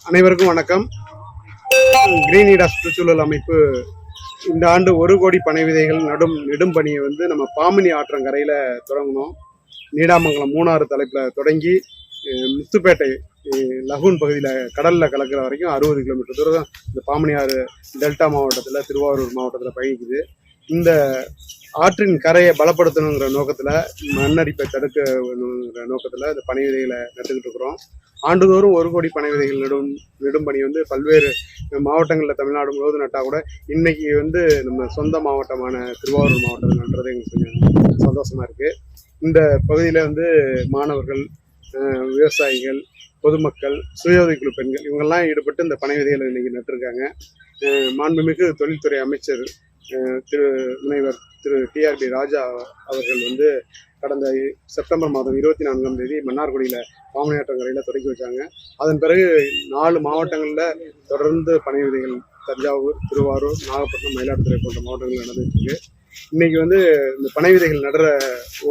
அனைவருக்கும் வணக்கம். கிரீன் ஈடா சுற்றுச்சூழல் அமைப்பு இந்த ஆண்டு 1 கோடி பனை விதைகள் நெடும் பணியை நம்ம பாமினி ஆற்றங்கரையில் தொடங்கணும். நீடாமங்கலம் 3 தலைப்பில் தொடங்கி முத்துப்பேட்டை லகூன் பகுதியில் கடலில் கலக்கிற வரைக்கும் 60 கிலோமீட்டர் தூரம் இந்த பாமணி ஆறு டெல்டா மாவட்டத்தில், திருவாரூர் மாவட்டத்தில் பயணிக்குது. இந்த ஆற்றின் கரையை பலப்படுத்தணுங்கிற நோக்கத்தில், மண்ணரிப்பை தடுக்கணுங்கிற நோக்கத்தில் இந்த பனை விதைகளை நட்டுக்கிட்டு இருக்கிறோம். ஆண்டுதோறும் 1 கோடி பனை விதைகள் நெடும் பணி பல்வேறு மாவட்டங்களில் தமிழ்நாடு முழுவதும் நட்டால் கூட இன்னைக்கு நம்ம சொந்த மாவட்டமான திருவாரூர் மாவட்டத்தில் நட்டுறது எங்களுக்கு கொஞ்சம் சந்தோஷமா இருக்குது. இந்த பகுதியில் மாணவர்கள், விவசாயிகள், பொதுமக்கள், சுய உதவிக்குழு பெண்கள் இவங்கெல்லாம் ஈடுபட்டு இந்த பனை விதைகளை இன்னைக்கு நட்டிருக்காங்க. மாண்புமிகு தொழில்துறை அமைச்சர் முனைவர் திரு TRB ராஜா அவர்கள் கடந்த செப்டம்பர் மாதம் 24ஆம் தேதி மன்னார்குடியில் பாமணி ஆற்றங்கரையில் தொடங்கி வச்சாங்க. அதன் பிறகு 4 மாவட்டங்களில் தொடர்ந்து பனை விதைகள் தஞ்சாவூர், திருவாரூர், நாகப்பட்டினம், மயிலாடுதுறை போன்ற மாவட்டங்கள் நடந்துட்டு இருக்கு. இன்னைக்கு இந்த பனை விதைகள் நடுற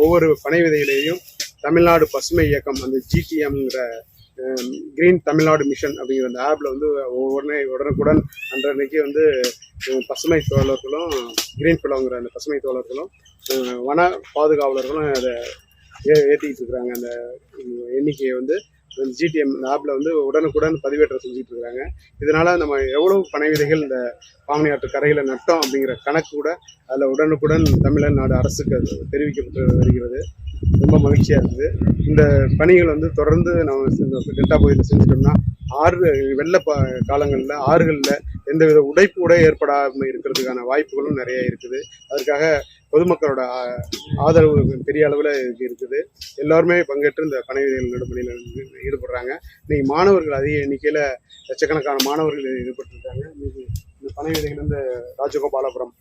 ஒவ்வொரு பனை விதையிலையும் தமிழ்நாடு பசுமை இயக்கம், அந்த GTMங்கிற கிரீன் தமிழ்நாடு மிஷன் அப்படிங்கிற அந்த ஆப்பில் உடனுக்குடன் அன்றைக்கு பசுமை தோழர்களும், கிரீன் பிளவுங்கிற அந்த பசுமை தோழர்களும், வன பாதுகாவலர்களும் அதை ஏற்றிக்கிட்டு இருக்கிறாங்க. அந்த எண்ணிக்கையை GTM ஆப்பில் உடனுக்குடன் பதிவேற்றம் செஞ்சுட்டு இருக்கிறாங்க. இதனால நம்ம எவ்வளவு பனை விதைகள் இந்த பாமணி ஆற்று கரையில் நட்டோம் அப்படிங்கிற கணக்கு கூட அதில் உடனுக்குடன் தமிழ்நாடு அரசுக்கு தெரிவிக்கப்பட்டு வருகிறது. ரொம்ப மகிழ்ச்சியாக இருக்குது. இந்த பணிகள் தொடர்ந்து நம்ம இந்த டெல்டா பகுதியில் செஞ்சுட்டோம்னா வெள்ள காலங்களில் ஆறுகளில் எந்தவித உடைப்பு கூட ஏற்படாமல் இருக்கிறதுக்கான வாய்ப்புகளும் நிறைய இருக்குது. அதற்காக பொதுமக்களோட ஆதரவு பெரிய அளவில் இருக்குது. எல்லாருமே பங்கேற்று இந்த பனை விதைகள் நடுபணியில் ஈடுபடுறாங்க. இன்னைக்கு மாணவர்கள் அதிக எண்ணிக்கையில் லட்சக்கணக்கான மாணவர்கள் ஈடுபட்டிருக்காங்க. இந்த பனை விதைகள் ராஜகோபாலபுரம்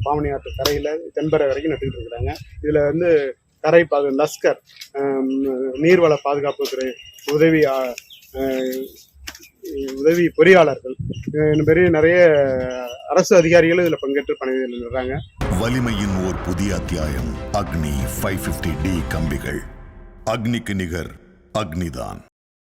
பாமணி ஆற்று கரையில் தென்பரை வரைக்கும் நட்டுக்கிட்டு இருக்கிறாங்க. இதில் கரை லஸ்கர் நீர்வள பாதுகாப்புத்துறை உதவி பொறியாளர்கள், நிறைய அரசு அதிகாரிகளும் இதில் பங்கேற்று பனை விதைகள் நடுறாங்க. வலிமையின் ஓர் புதிய அத்தியாயம். அக்னி 550D கம்பிகள். அக்னிக்கு நிகர் அக்னிதான்.